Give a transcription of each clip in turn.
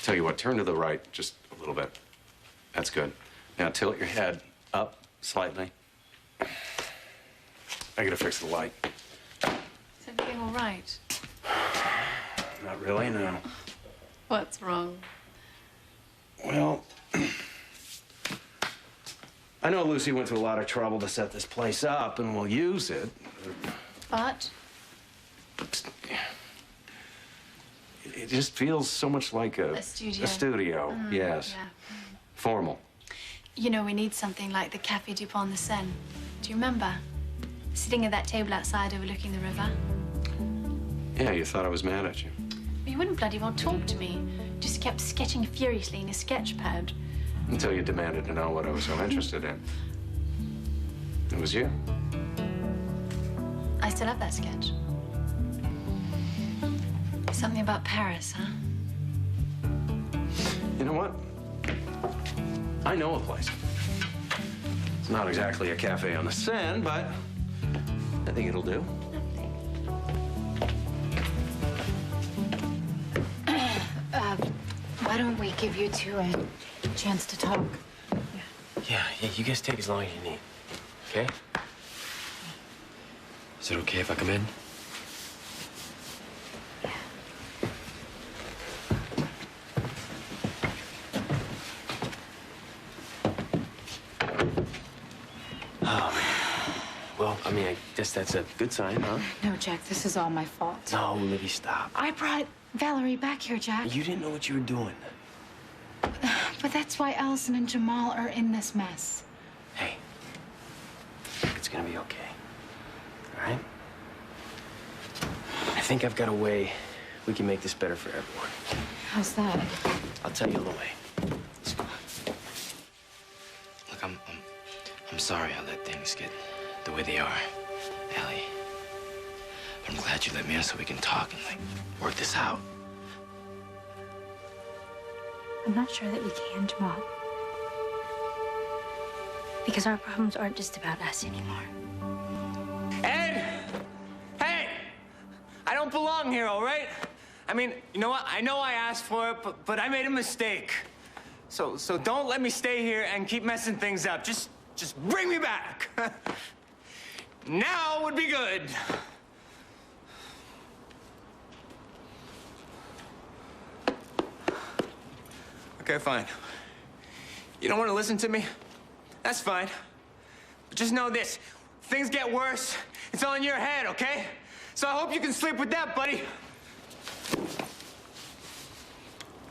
Tell you what, turn to the right just a little bit. That's good. Now tilt your head up slightly. I gotta fix the light. Is everything all right? Not really, no. What's wrong? Well, I know Lucy went to a lot of trouble to set this place up, and we'll use it. But? It just feels so much like A studio. A studio, yes. Yeah. Formal. You know, we need something like the Café du Pont de Seine. Do you remember? Sitting at that table outside overlooking the river. Yeah, you thought I was mad at you. But you wouldn't bloody well talk to me. Just kept sketching furiously in a sketch pad. Until you demanded to know what I was so interested in. It was you. I still have that sketch. Something about Paris, huh? You know what? I know a place. It's not exactly a cafe on the Seine, but I think it'll do. Why don't we give you two a chance to talk? Yeah, you guys take as long as you need, okay? Is it okay if I come in? Oh, man. Well, I mean, I guess that's a good sign, huh? No, Jack, this is all my fault. No, Libby, stop. I brought Valerie back here, Jack. You didn't know what you were doing. But that's why Allison and Jamal are in this mess. Hey, it's gonna be okay, all right? I think I've got a way we can make this better for everyone. How's that? I'll tell you the way. Let's go. Look, I'm sorry I let things get the way they are, Allie. But I'm glad you let me in so we can talk and, like, work this out. I'm not sure that we can, Jamal. Because our problems aren't just about us anymore. Ed! Hey! I don't belong here, all right? I mean, you know what? I know I asked for it, but I made a mistake. So don't let me stay here and keep messing things up. Just bring me back. Now would be good. Okay, fine. You don't want to listen to me? That's fine. But just know this. If things get worse, it's all in your head, okay? So I hope you can sleep with that, buddy.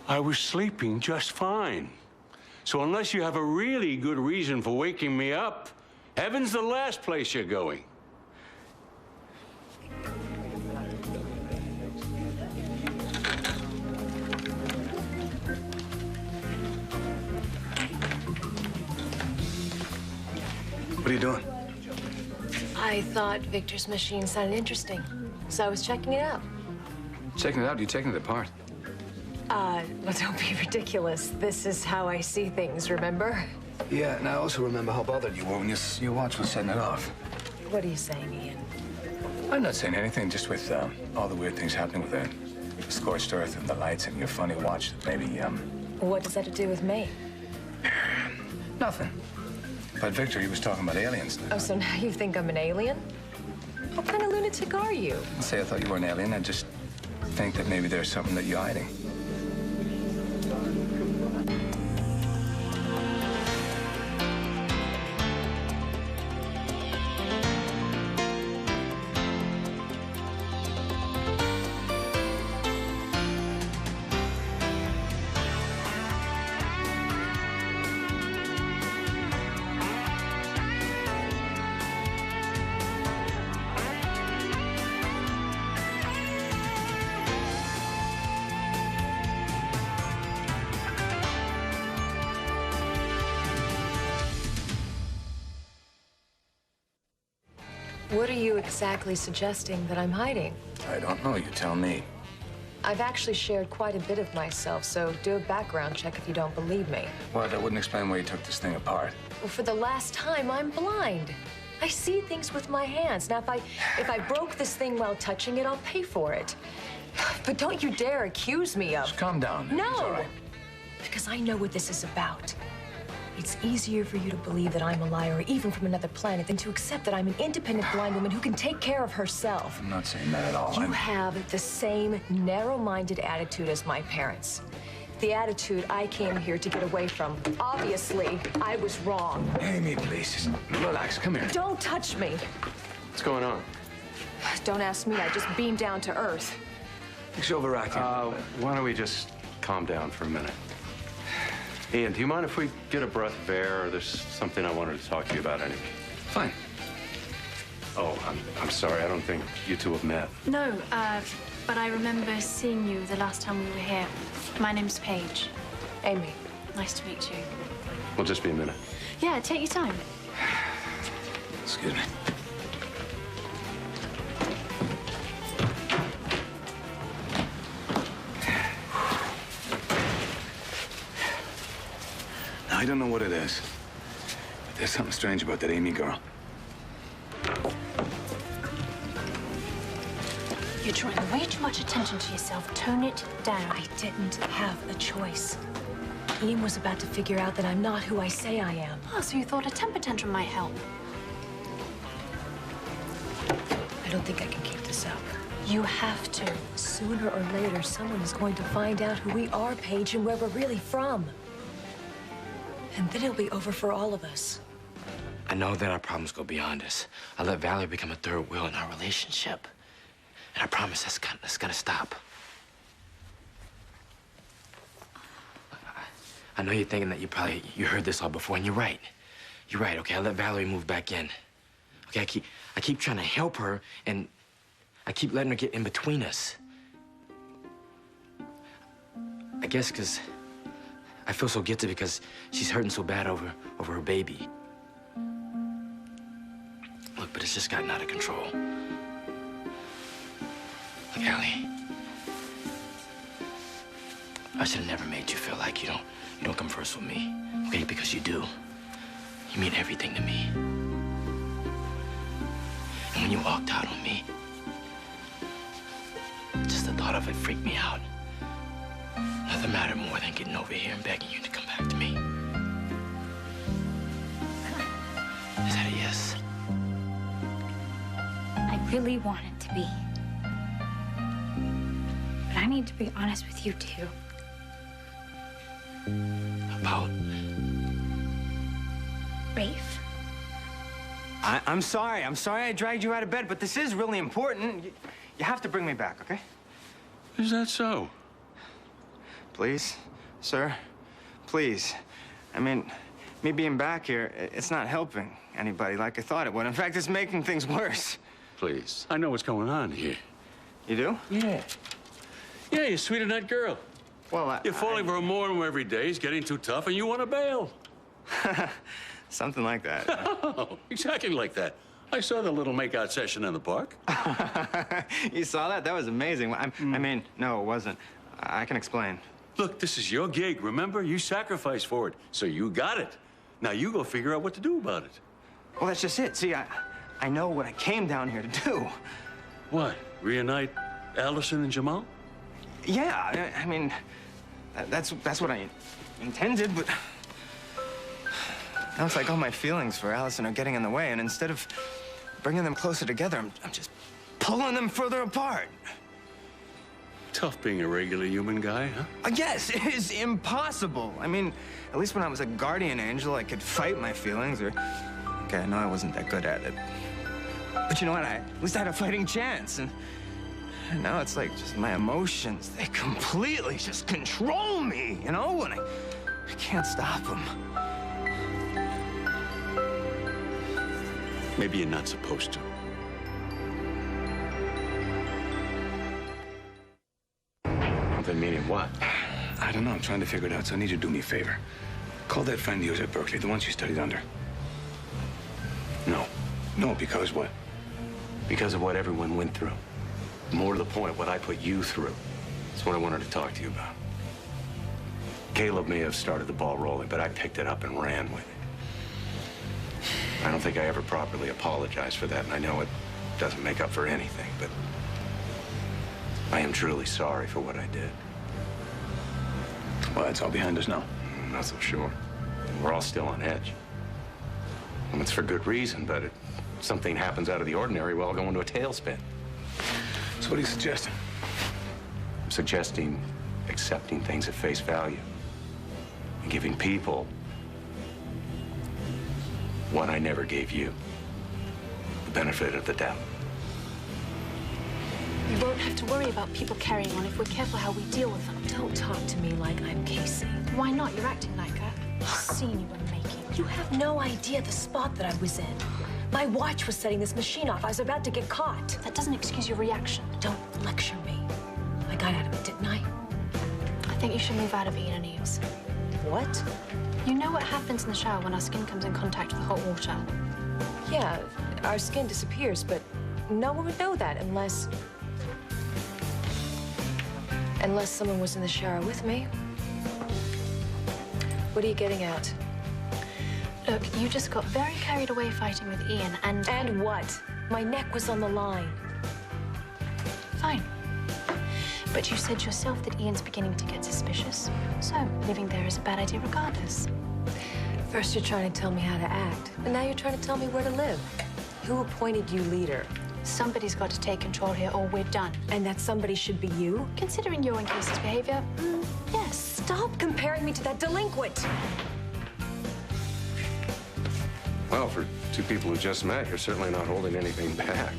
I was sleeping just fine. So unless you have a really good reason for waking me up, heaven's the last place you're going. What are you doing? I thought Victor's machine sounded interesting, so I was checking it out. Checking it out? You're taking it apart. Well, don't be ridiculous. This is how I see things, remember? Yeah, and I also remember how bothered you were when your watch was setting it off. What are you saying, Ian? I'm not saying anything, just with all the weird things happening with the scorched earth and the lights and your funny watch, maybe, What does that have to do with me? nothing. But Victor, he was talking about aliens. Oh, so now you think I'm an alien? What kind of lunatic are you? I didn't say I thought you were an alien. I just think that maybe there's something that you're hiding. What are you exactly suggesting that I'm hiding? I don't know. You tell me. I've actually shared quite a bit of myself, so do a background check if you don't believe me. Well, that wouldn't explain why you took this thing apart. Well, for the last time, I'm blind. I see things with my hands. Now, if I broke this thing while touching it, I'll pay for it. But don't you dare accuse me of... Just calm down. No! It's all right. because I know what this is about. It's easier for you to believe that I'm a liar, even from another planet, than to accept that I'm an independent blind woman who can take care of herself. I'm not saying that at all. You have the same narrow-minded attitude as my parents. The attitude I came here to get away from. Obviously, I was wrong. Amy, please, just relax. Come here. Don't touch me. What's going on? Don't ask me. I just beamed down to earth. She's overacting. Why don't we just calm down for a minute? Ian, do you mind if we get a breath of air? There's something I wanted to talk to you about anyway. Fine. Oh, I'm sorry. I don't think you two have met. No, but I remember seeing you the last time we were here. My name's Paige. Amy. Nice to meet you. We'll just be a minute. Yeah, take your time. Excuse me. Now, I don't know what it is, but there's something strange about that Amy girl. You're drawing way too much attention to yourself. Tone it down. I didn't have a choice. Ian was about to figure out that I'm not who I say I am. Oh, so you thought a temper tantrum might help? I don't think I can keep this up. You have to. Sooner or later, someone is going to find out who we are, Paige, and where we're really from. And then it'll be over for all of us. I know that our problems go beyond us. I let Valerie become a third wheel in our relationship. And I promise that's gonna stop. I know you're thinking that you heard this all before, and you're right. You're right, okay? I let Valerie move back in. Okay, I keep trying to help her, and I keep letting her get in between us. I guess because I feel so guilty because she's hurting so bad over her baby. Look, but it's just gotten out of control. Look, Allie, I should have never made you feel like you don't come first with me, okay? Because you do. You mean everything to me. And when you walked out on me, just the thought of it freaked me out. Nothing mattered more than getting over here and begging you to come back to me. Is that a yes? I really want it to be. But I need to be honest with you, too. About? Rafe. I'm sorry. I'm sorry I dragged you out of bed, but this is really important. You have to bring me back, okay? Is that so? Please, sir, please. I mean, me being back here, it's not helping anybody like I thought it would. In fact, it's making things worse. Please. I know what's going on here. You do? Yeah. Yeah, you're sweet on that girl. Well, You're falling for her more and more every day. He's getting too tough, and you want to bail. Something like that. Oh, exactly like that. I saw the little makeout session in the park. You saw that? That was amazing. I mean, no, it wasn't. I can explain. Look, this is your gig, remember? You sacrificed for it, so you got it. Now you go figure out what to do about it. Well, that's just it. See, I know what I came down here to do. What? Reunite Allison and Jamal? Yeah, I mean, that's what I intended, but now it's like all my feelings for Allison are getting in the way, and instead of bringing them closer together, I'm just pulling them further apart. Tough being a regular human guy, huh? Yes, it is impossible. I mean, at least when I was a guardian angel, I could fight my feelings, or... Okay, I know I wasn't that good at it. But you know what? At least I had a fighting chance, and now it's like just my emotions, they completely just control me, you know? And I can't stop them. Maybe you're not supposed to. Meaning what? I don't know. I'm trying to figure it out, so I need you to do me a favor. Call that friend of yours at Berkeley, the one you studied under. No. No, because what? Because of what everyone went through. More to the point, what I put you through. That's what I wanted to talk to you about. Caleb may have started the ball rolling, but I picked it up and ran with it. I don't think I ever properly apologized for that, and I know it doesn't make up for anything, but I am truly sorry for what I did. Well, it's all behind us now. Not so sure. We're all still on edge. And it's for good reason, but if something happens out of the ordinary, we'll all go into a tailspin. So what are you suggesting? I'm suggesting accepting things at face value and giving people what I never gave you, the benefit of the doubt. We won't have to worry about people carrying on if we're careful how we deal with them. Don't talk to me like I'm Casey. Why not? You're acting like her. The scene you were making. You have no idea the spot that I was in. My watch was setting this machine off. I was about to get caught. That doesn't excuse your reaction. Don't lecture me. I got out of it, didn't I? I think you should move out of being an eaves. What? You know what happens in the shower when our skin comes in contact with hot water? Yeah, our skin disappears, but no one would know that unless someone was in the shower with me. What are you getting at? Look, you just got very carried away fighting with Ian and... And what? My neck was on the line. Fine. But you said yourself that Ian's beginning to get suspicious. So, living there is a bad idea regardless. First you're trying to tell me how to act, and now you're trying to tell me where to live. Who appointed you leader? Somebody's got to take control here or we're done. And that somebody should be you? Considering your and Casey's behavior, yes. Stop comparing me to that delinquent! Well, for two people who just met, you're certainly not holding anything back.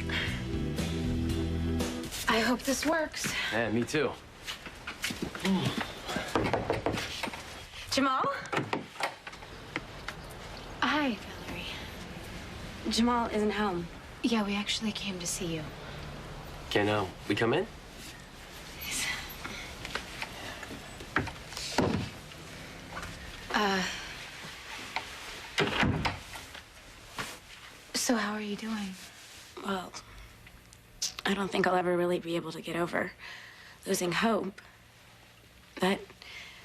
I hope this works. Yeah, me too. Jamal? Hi, Valerie. Jamal isn't home. Yeah, we actually came to see you. Can we come in? So how are you doing? Well, I don't think I'll ever really be able to get over losing hope. But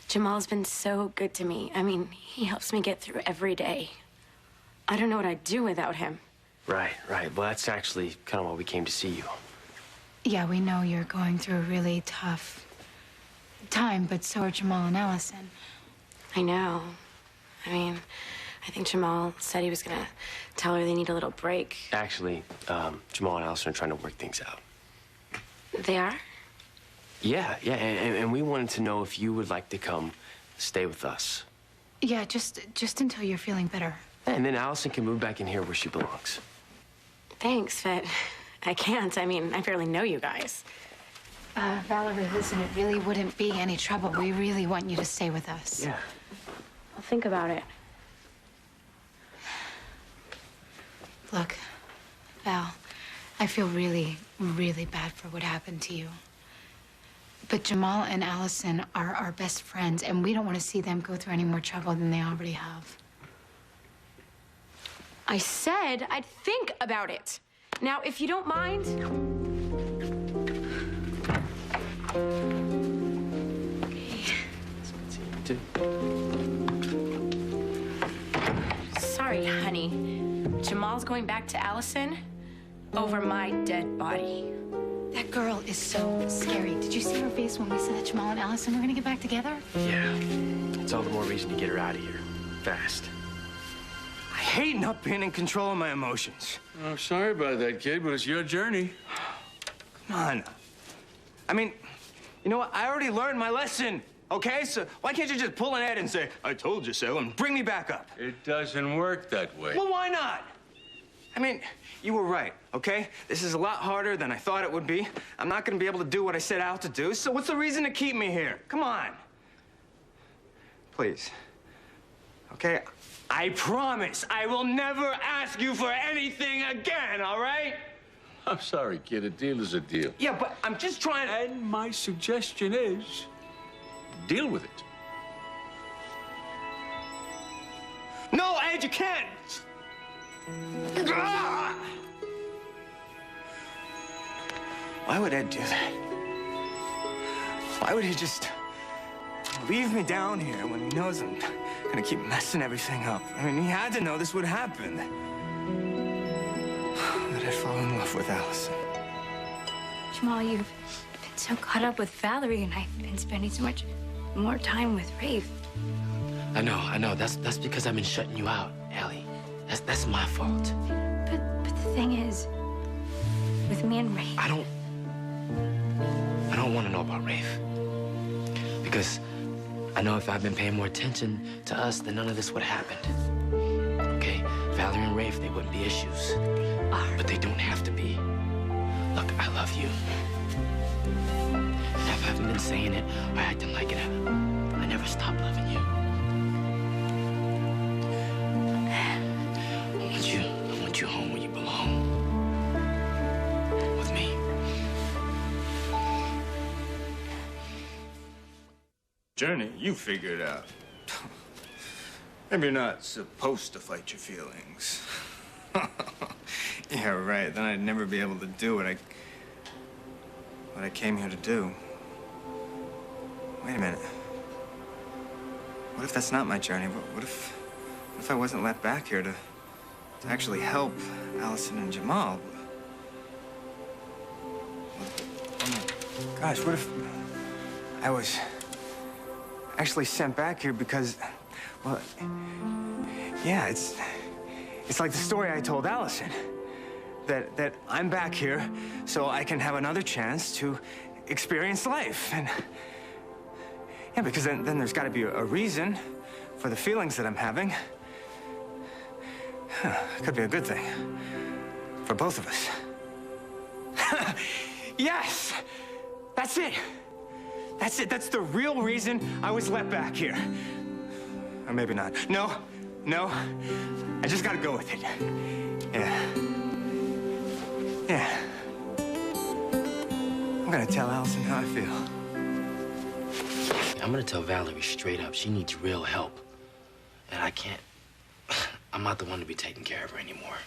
Jamal's been so good to me. I mean, he helps me get through every day. I don't know what I'd do without him. Right. Well, that's actually kind of why we came to see you. Yeah, we know you're going through a really tough time, but so are Jamal and Allison. I know. I mean, I think Jamal said he was gonna tell her they need a little break. Actually, Jamal and Allison are trying to work things out. They are? Yeah, and we wanted to know if you would like to come stay with us. Yeah, just until you're feeling better. And then Allison can move back in here where she belongs. Thanks, but I can't. I mean, I barely know you guys. Valerie, listen, it really wouldn't be any trouble. We really want you to stay with us. Yeah. I'll think about it. Look, Val, I feel really, really bad for what happened to you. But Jamal and Allison are our best friends, and we don't want to see them go through any more trouble than they already have. I said I'd think about it. Now, if you don't mind... Sorry, honey. Jamal's going back to Allison over my dead body. That girl is so scary. Did you see her face when we said that Jamal and Allison were gonna get back together? Yeah. It's all the more reason to get her out of here. Fast. I hate not being in control of my emotions. I'm sorry about that, kid, but it's your journey. Come on. I mean, you know what? I already learned my lesson, okay? So why can't you just pull an Ed and say, I told you so, and bring me back up? It doesn't work that way. Well, why not? I mean, you were right, okay? This is a lot harder than I thought it would be. I'm not gonna be able to do what I set out to do, so what's the reason to keep me here? Come on. Please. Okay? I promise I will never ask you for anything again, all right? I'm sorry, kid. A deal is a deal. Yeah, but I'm just trying to... And my suggestion is, deal with it. No, Ed, you can't! Ah! Why would Ed do that? Why would he just leave me down here when he knows I'm gonna keep messing everything up? I mean, he had to know this would happen. That I'd fall in love with Allison. Jamal, you've been so caught up with Valerie, and I've been spending so much more time with Rafe. I know. That's because I've been shutting you out, Allie. That's my fault. But the thing is, with me and Rafe... I don't want to know about Rafe. Because I know if I'd been paying more attention to us, then none of this would have happened. Okay? Valerie and Rafe, they wouldn't be issues. But they don't have to be. Look, I love you. And if I haven't been saying it or acting like it, I never stopped loving you. I want you home where you belong. With me. Journey, you figure it out. Maybe you're not supposed to fight your feelings. Yeah, right. Then I'd never be able to do what I came here to do. Wait a minute. What if that's not my journey? What if I wasn't let back here to actually help Allison and Jamal? Oh my gosh, what if I was actually sent back here because, well, yeah, it's like the story I told Allison. That I'm back here so I can have another chance to experience life. And yeah, because then there's got to be a reason for the feelings that I'm having. Could be a good thing for both of us. Yes! That's it! That's it. That's the real reason I was let back here. Or maybe not. No. I just gotta go with it. Yeah. I'm gonna tell Allison how I feel. I'm gonna tell Valerie straight up. She needs real help. And I can't... I'm not the one to be taking care of her anymore.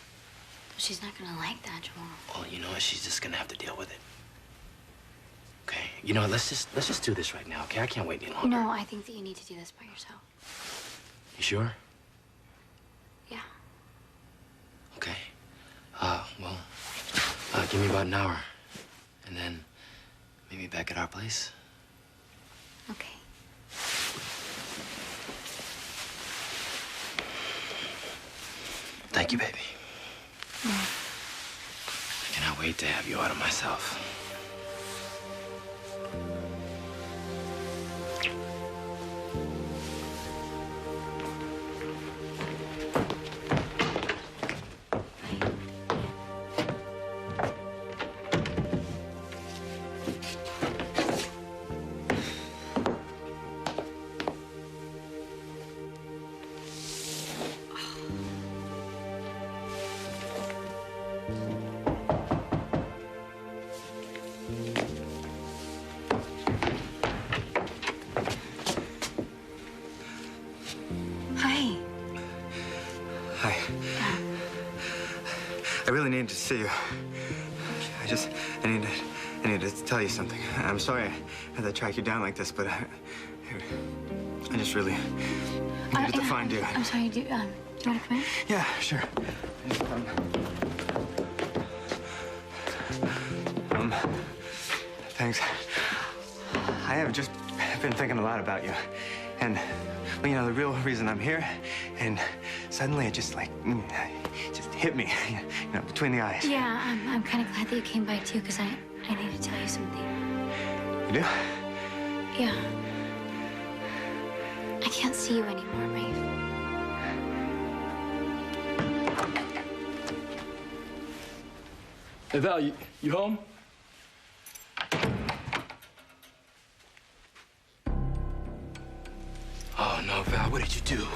She's not gonna like that, Jamal. Well, you know what? She's just gonna have to deal with it. Okay? You know what? Let's just do this right now, okay? I can't wait any longer. No, I think that you need to do this by yourself. You sure? Yeah. Okay. Well, give me about an hour. And then meet me back at our place. Okay. Thank you, baby. I cannot wait to have you out of myself. I really needed to see you. I need to tell you something. I'm sorry I had to track you down like this, but I just really needed to find you. I'm sorry, do you want to come in? Yeah, sure. Thanks. I have just been thinking a lot about you. And, well, you know, the real reason I'm here, and suddenly it just hit me, you know, between the eyes. Yeah, I'm kind of glad that you came by, too, because I need to tell you something. You do? Yeah. I can't see you anymore, Rafe. Hey, Val, you home? Oh, no, Val, what did you do?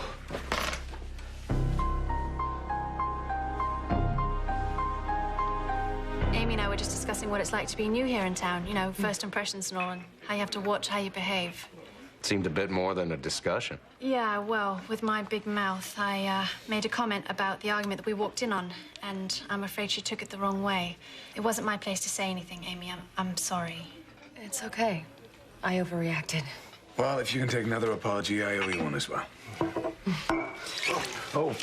Amy and I were just discussing what it's like to be new here in town. You know, first impressions and all, and how you have to watch how you behave. Seemed a bit more than a discussion. Yeah, well, with my big mouth, I made a comment about the argument that we walked in on, and I'm afraid she took it the wrong way. It wasn't my place to say anything, Amy. I'm sorry. It's okay. I overreacted. Well, if you can take another apology, I owe you one as well. Oh.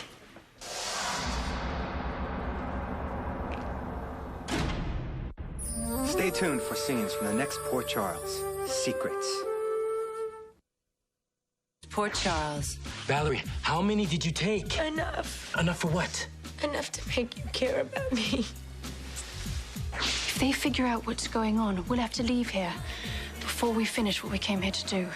Stay tuned for scenes from the next Port Charles. Secrets. Poor Charles. Valerie, how many did you take? Enough. Enough for what? Enough to make you care about me. If they figure out what's going on, we'll have to leave here before we finish what we came here to do.